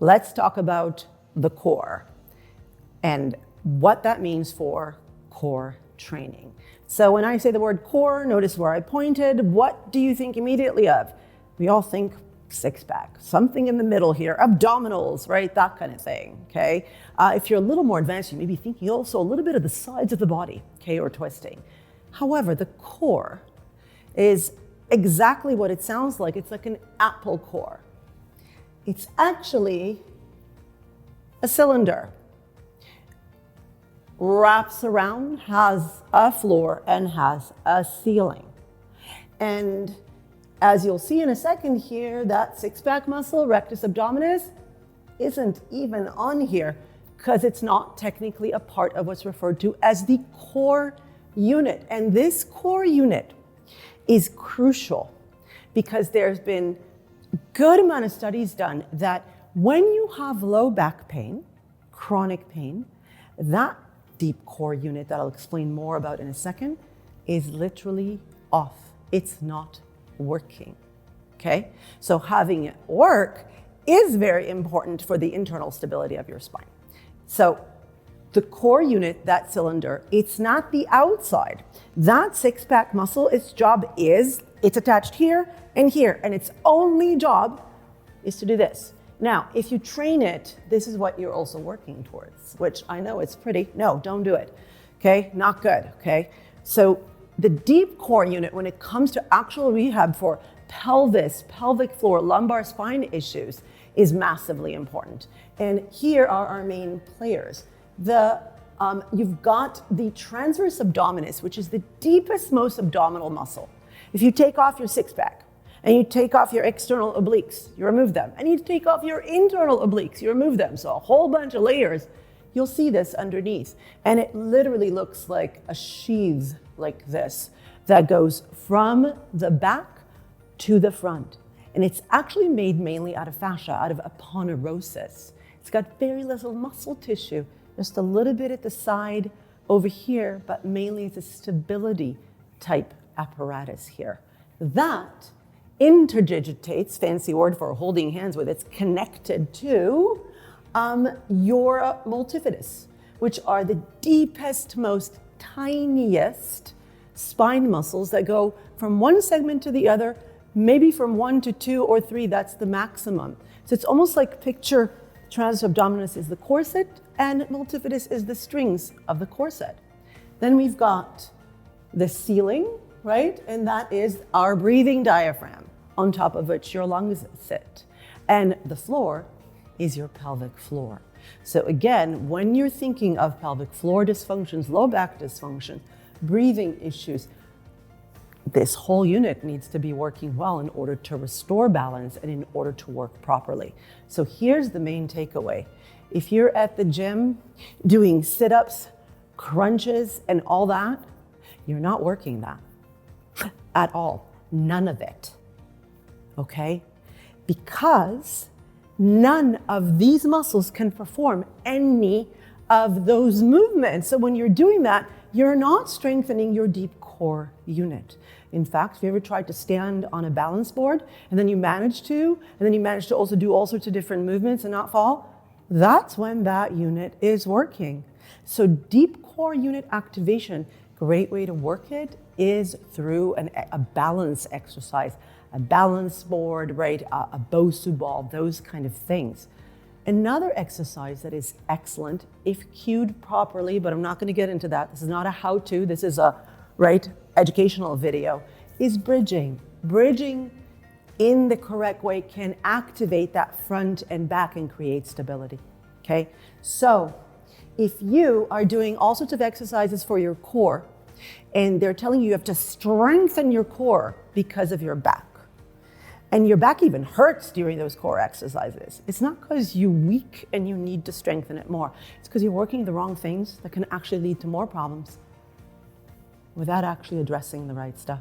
let's talk about the core and what that means for core training. So when I say the word core, notice where I pointed. What do you think immediately of? We all think six-pack, something in the middle here, abdominals, right? That kind of thing, okay? If you're a little more advanced, you may be thinking also a little bit of the sides of the body, okay, or twisting. However, the core is exactly what it sounds like. It's like an apple core. It's actually a cylinder. Wraps around, has a floor, and has a ceiling. And as you'll see in a second here, that six-pack muscle, rectus abdominis, isn't even on here because it's not technically a part of what's referred to as the core unit. And this core unit is crucial because there's been a good amount of studies done that when you have low back pain, chronic pain, that deep core unit that I'll explain more about in a second is literally off. It's not working, okay? So having it work is very important for the internal stability of your spine. So the core unit, that cylinder, it's not the outside. That six-pack muscle, its job is, it's attached here, and its only job is to do this. Now, if you train it, this is what you're also working towards, which I know it's pretty. No, don't do it, okay? Not good, okay? So the deep core unit, when it comes to actual rehab for pelvis, pelvic floor, lumbar spine issues, is massively important. And here are our main players. You've got the transverse abdominis, which is the deepest, most abdominal muscle. If you take off your six-pack, and you take off your external obliques, you remove them. And you take off your internal obliques, you remove them. So a whole bunch of layers. You'll see this underneath. And it literally looks like a sheath like this that goes from the back to the front. And it's actually made mainly out of fascia, out of aponeurosis. It's got very little muscle tissue, just a little bit at the side over here, but mainly it's a stability type apparatus here. That interdigitates, fancy word for holding hands with, it's connected to your multifidus, which are the deepest, most tiniest spine muscles that go from one segment to the other, maybe from 1 to 2 or 3, that's the maximum. So it's almost like picture transverse abdominis is the corset and multifidus is the strings of the corset. Then we've got the ceiling, right? And that is our breathing diaphragm, on top of which your lungs sit. And the floor is your pelvic floor. So again, when you're thinking of pelvic floor dysfunctions, low back dysfunction, breathing issues, this whole unit needs to be working well in order to restore balance and in order to work properly. So here's the main takeaway. If you're at the gym doing sit-ups, crunches, and all that, you're not working that at all. None of it. Okay? Because none of these muscles can perform any of those movements. So when you're doing that, you're not strengthening your deep core unit. In fact, if you ever tried to stand on a balance board and then you managed to also do all sorts of different movements and not fall, that's when that unit is working. So deep core unit activation, great way to work it is through a balance exercise, a balance board, right? A Bosu ball, those kind of things. Another exercise that is excellent if cued properly, but I'm not going to get into that. This is not a how-to. This is a educational video, is bridging. Bridging in the correct way can activate that front and back and create stability, okay? So if you are doing all sorts of exercises for your core and they're telling you have to strengthen your core because of your back, and your back even hurts during those core exercises, it's not because you're weak and you need to strengthen it more. It's because you're working the wrong things that can actually lead to more problems without actually addressing the right stuff.